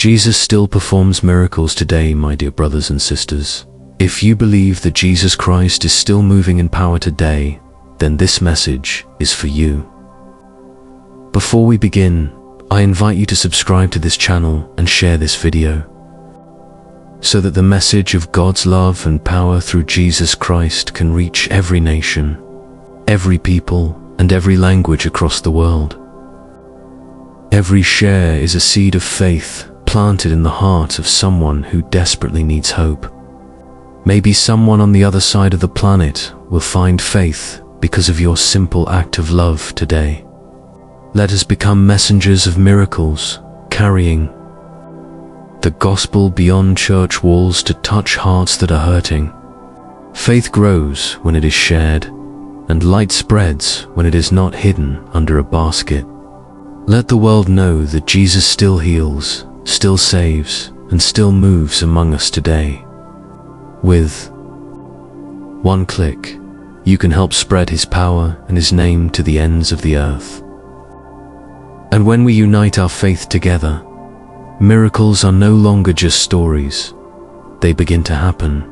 Jesus still performs miracles today, my dear brothers and sisters. If you believe that Jesus Christ is still moving in power today, then this message is for you. Before we begin, I invite you to subscribe to this channel and share this video, so that the message of God's love and power through Jesus Christ can reach every nation, every people, and every language across the world. Every share is a seed of faith planted in the heart of someone who desperately needs hope. Maybe someone on the other side of the planet will find faith because of your simple act of love today. Let us become messengers of miracles, carrying the gospel beyond church walls to touch hearts that are hurting. Faith grows when it is shared, and light spreads when it is not hidden under a basket. Let the world know that Jesus still heals, still saves, and still moves among us today. With one click, you can help spread His power and His name to the ends of the earth. And when we unite our faith together, miracles are no longer just stories. They begin to happen.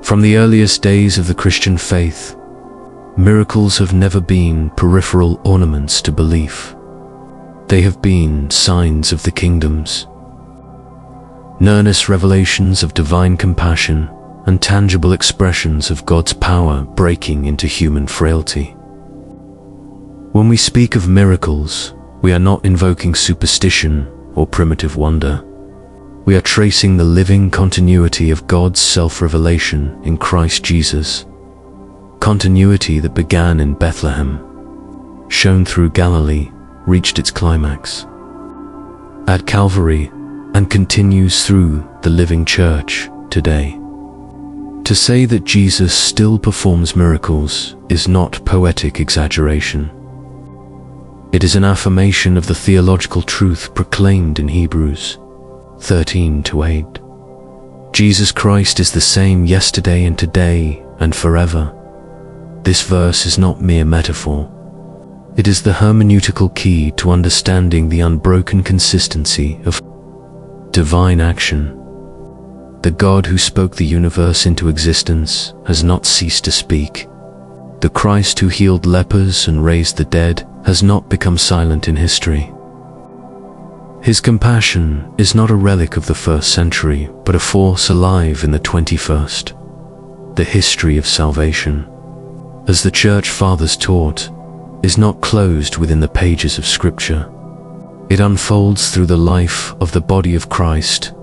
From the earliest days of the Christian faith, miracles have never been peripheral ornaments to belief. They have been signs of the kingdoms, earnest revelations of divine compassion, and tangible expressions of God's power breaking into human frailty. When we speak of miracles, we are not invoking superstition or primitive wonder. We are tracing the living continuity of God's self-revelation in Christ Jesus, continuity that began in Bethlehem, shone through Galilee, reached its climax at Calvary, and continues through the living church today. To say that Jesus still performs miracles is not poetic exaggeration. It is an affirmation of the theological truth proclaimed in Hebrews 13:8. Jesus Christ is the same yesterday and today and forever. This verse is not mere metaphor. It is the hermeneutical key to understanding the unbroken consistency of divine action. The God who spoke the universe into existence has not ceased to speak. The Christ who healed lepers and raised the dead has not become silent in history. His compassion is not a relic of the first century, but a force alive in the 21st. The history of salvation, as the Church Fathers taught, is not closed within the pages of Scripture. It unfolds through the life of the body of Christ,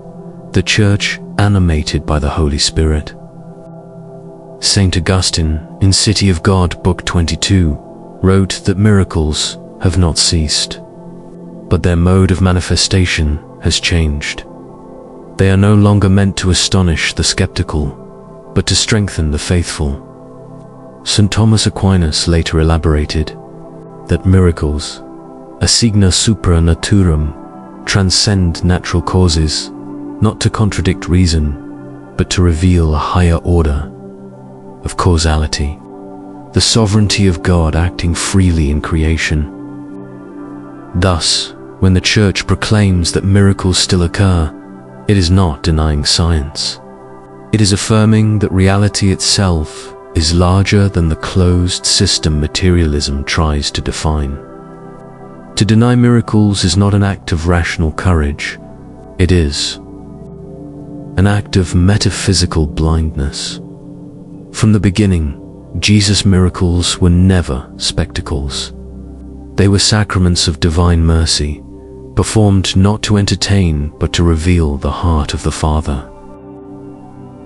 the Church animated by the Holy Spirit. Saint Augustine, in City of God, Book 22, wrote that miracles have not ceased, but their mode of manifestation has changed. They are no longer meant to astonish the skeptical, but to strengthen the faithful. St. Thomas Aquinas later elaborated that miracles, a signa supra naturam, transcend natural causes, not to contradict reason, but to reveal a higher order of causality, the sovereignty of God acting freely in creation. Thus, when the Church proclaims that miracles still occur, it is not denying science. It is affirming that reality itself is larger than the closed system materialism tries to define. To deny miracles is not an act of rational courage. It is an act of metaphysical blindness. From the beginning, Jesus' miracles were never spectacles. They were sacraments of divine mercy, performed not to entertain but to reveal the heart of the Father.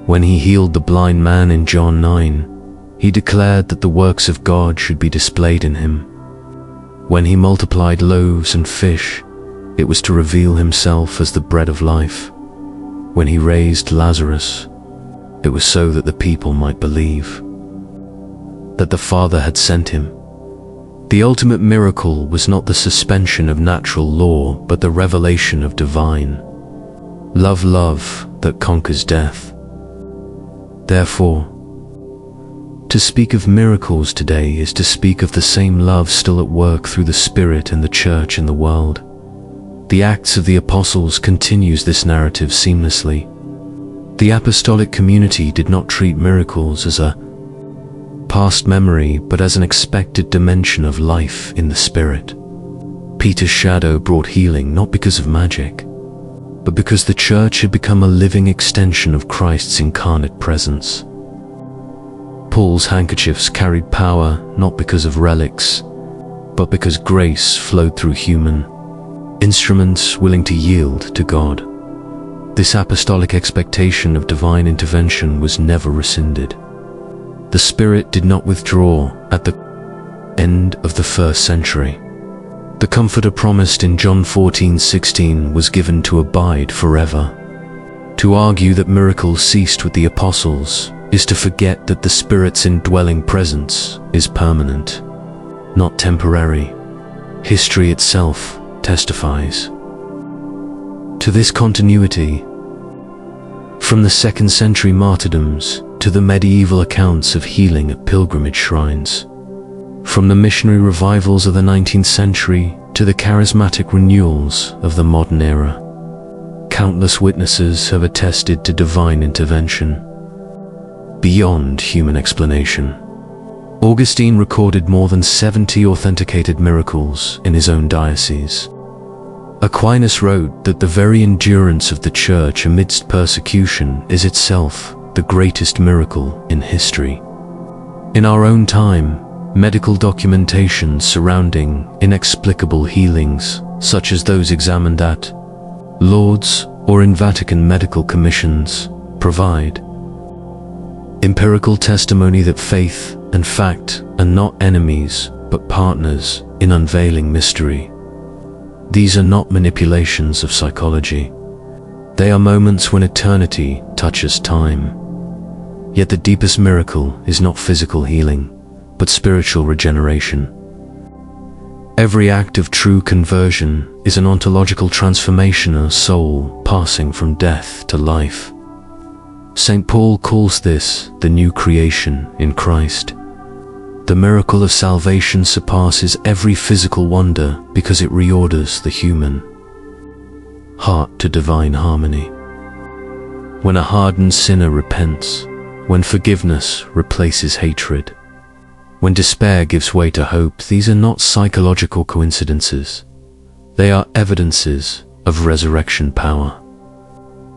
When He healed the blind man in John 9, He declared that the works of God should be displayed in him. When He multiplied loaves and fish, it was to reveal Himself as the bread of life. When He raised Lazarus, it was so that the people might believe that the Father had sent Him. The ultimate miracle was not the suspension of natural law, but the revelation of divine love that conquers death. Therefore, to speak of miracles today is to speak of the same love still at work through the Spirit and the Church in the world. The Acts of the Apostles continues this narrative seamlessly. The apostolic community did not treat miracles as a past memory, but as an expected dimension of life in the Spirit. Peter's shadow brought healing not because of magic, but because the church had become a living extension of Christ's incarnate presence. Paul's handkerchiefs carried power not because of relics, but because grace flowed through human instruments willing to yield to God. This apostolic expectation of divine intervention was never rescinded. The Spirit did not withdraw at the end of the first century. The Comforter promised in John 14:16 was given to abide forever. To argue that miracles ceased with the apostles is to forget that the Spirit's indwelling presence is permanent, not temporary. History itself testifies to this continuity. From the 2nd century martyrdoms to the medieval accounts of healing at pilgrimage shrines, from the missionary revivals of the 19th century to the charismatic renewals of the modern era, countless witnesses have attested to divine intervention beyond human explanation. Augustine recorded more than 70 authenticated miracles in his own diocese. Aquinas wrote that the very endurance of the Church amidst persecution is itself the greatest miracle in history. In our own time, medical documentation surrounding inexplicable healings, such as those examined at Lourdes or in Vatican medical commissions, provide empirical testimony that faith and fact are not enemies, but partners in unveiling mystery. These are not manipulations of psychology. They are moments when eternity touches time. Yet the deepest miracle is not physical healing, but spiritual regeneration. Every act of true conversion is an ontological transformation of a soul passing from death to life. St. Paul calls this the new creation in Christ. The miracle of salvation surpasses every physical wonder because it reorders the human heart to divine harmony. When a hardened sinner repents, when forgiveness replaces hatred, when despair gives way to hope, these are not psychological coincidences. They are evidences of resurrection power.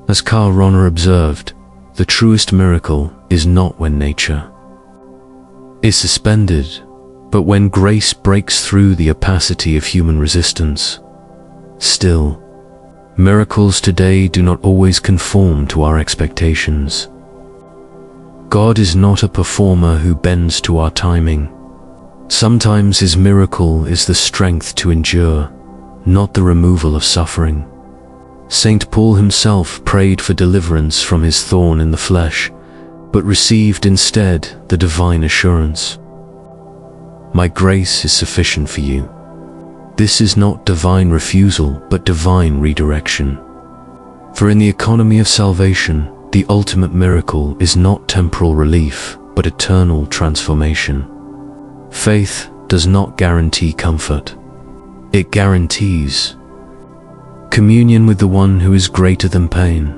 As Karl Rahner observed, the truest miracle is not when nature is suspended, but when grace breaks through the opacity of human resistance. Still, miracles today do not always conform to our expectations. God is not a performer who bends to our timing. Sometimes his miracle is the strength to endure, not the removal of suffering. St. Paul himself prayed for deliverance from his thorn in the flesh, but received instead the divine assurance, "My grace is sufficient for you." This is not divine refusal, but divine redirection. For in the economy of salvation, the ultimate miracle is not temporal relief, but eternal transformation. Faith does not guarantee comfort. It guarantees communion with the one who is greater than pain.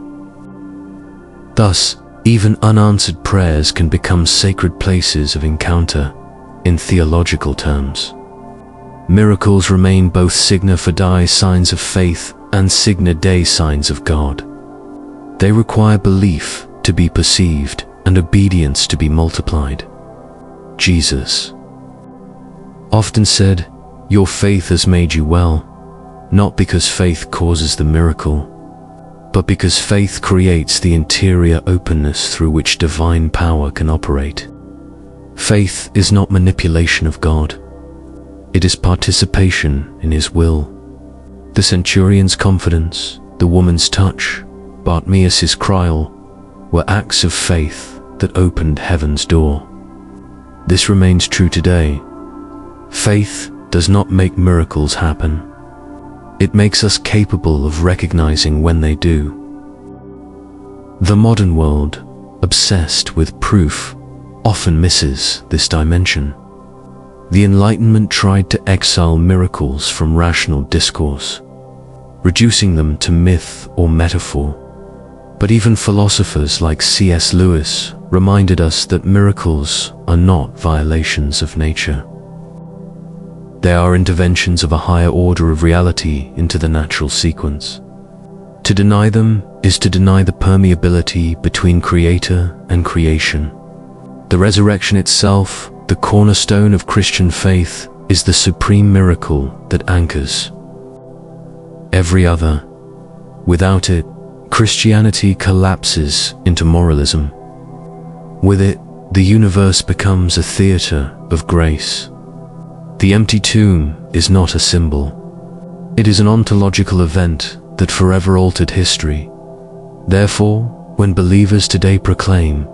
Thus, even unanswered prayers can become sacred places of encounter in theological terms. Miracles remain both signa fidei, signs of faith, and signa Dei, signs of God. They require belief to be perceived and obedience to be multiplied. Jesus often said, "Your faith has made you well," not because faith causes the miracle, but because faith creates the interior openness through which divine power can operate. Faith is not manipulation of God. It is participation in his will. The centurion's confidence, the woman's touch, Bartimaeus' cry were acts of faith that opened heaven's door. This remains true today. Faith does not make miracles happen. It makes us capable of recognizing when they do. The modern world, obsessed with proof, often misses this dimension. The Enlightenment tried to exile miracles from rational discourse, reducing them to myth or metaphor. But even philosophers like C.S. Lewis reminded us that miracles are not violations of nature. They are interventions of a higher order of reality into the natural sequence. To deny them is to deny the permeability between creator and creation. The resurrection itself, the cornerstone of Christian faith, is the supreme miracle that anchors every other. Without it, Christianity collapses into moralism. With it, the universe becomes a theater of grace. The empty tomb is not a symbol. It is an ontological event that forever altered history. Therefore, when believers today proclaim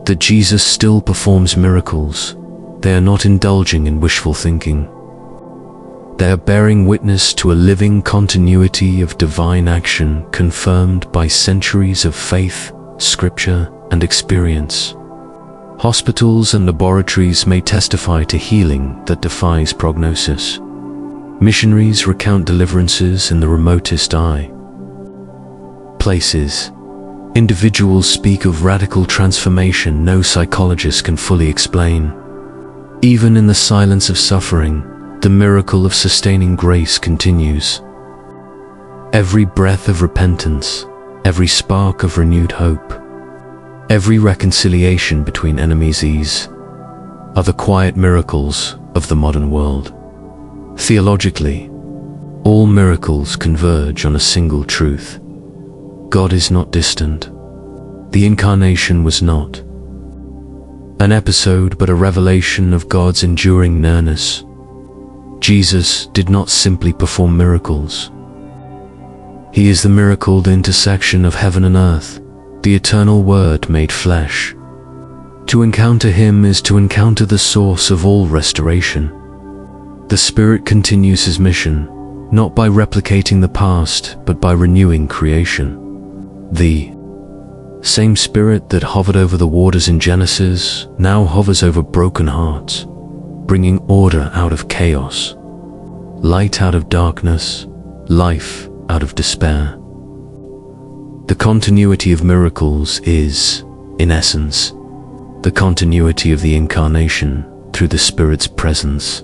that Jesus still performs miracles, they are not indulging in wishful thinking. They are bearing witness to a living continuity of divine action confirmed by centuries of faith, scripture, and experience. Hospitals and laboratories may testify to healing that defies prognosis. Missionaries recount deliverances in the remotest eye. Places. Individuals speak of radical transformation no psychologist can fully explain. Even in the silence of suffering, the miracle of sustaining grace continues. Every breath of repentance, every spark of renewed hope, every reconciliation between enemies are the quiet miracles of the modern world. Theologically, all miracles converge on a single truth. God is not distant. The Incarnation was not an episode but a revelation of God's enduring nearness. Jesus did not simply perform miracles. He is the miracled intersection of heaven and earth, the eternal Word made flesh. To encounter Him is to encounter the source of all restoration. The Spirit continues His mission, not by replicating the past, but by renewing creation. The same Spirit that hovered over the waters in Genesis now hovers over broken hearts, bringing order out of chaos, light out of darkness, life out of despair. The continuity of miracles is, in essence, the continuity of the Incarnation through the Spirit's presence.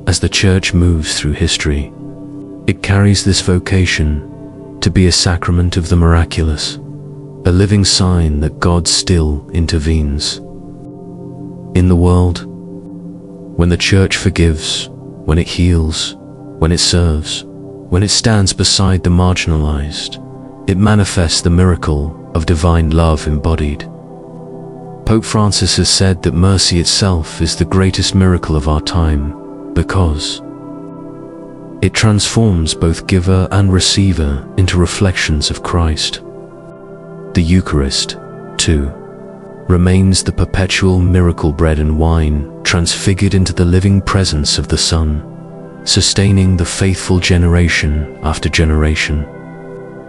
As the Church moves through history, it carries this vocation to be a sacrament of the miraculous, a living sign that God still intervenes. In the world, when the Church forgives, when it heals, when it serves, when it stands beside the marginalized, it manifests the miracle of divine love embodied. Pope Francis has said that mercy itself is the greatest miracle of our time because it transforms both giver and receiver into reflections of Christ. The Eucharist, too, remains the perpetual miracle bread and wine transfigured into the living presence of the Son, sustaining the faithful generation after generation.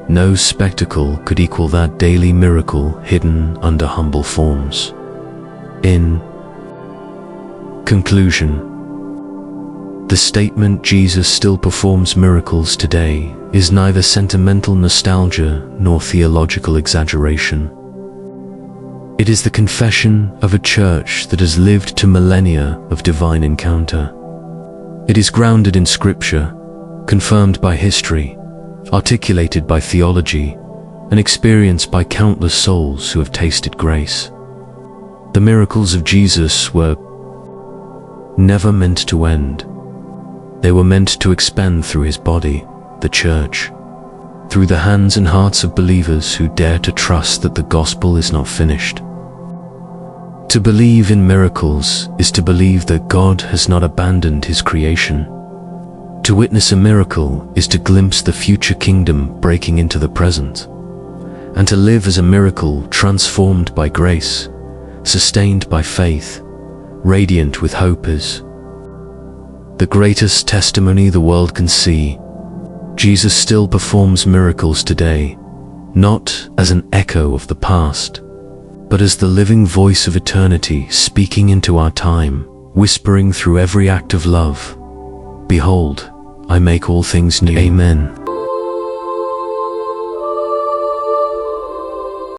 No spectacle could equal that daily miracle hidden under humble forms. In conclusion, the statement Jesus still performs miracles today is neither sentimental nostalgia nor theological exaggeration. It is the confession of a church that has lived to millennia of divine encounter. It is grounded in Scripture, confirmed by history, articulated by theology, and experienced by countless souls who have tasted grace. The miracles of Jesus were never meant to end. They were meant to expand through His body, the Church, through the hands and hearts of believers who dare to trust that the gospel is not finished. To believe in miracles is to believe that God has not abandoned His creation. To witness a miracle is to glimpse the future kingdom breaking into the present, and to live as a miracle transformed by grace, sustained by faith, radiant with hope is the greatest testimony the world can see. Jesus still performs miracles today, not as an echo of the past, but as the living voice of eternity speaking into our time, whispering through every act of love. Behold, I make all things new. Amen.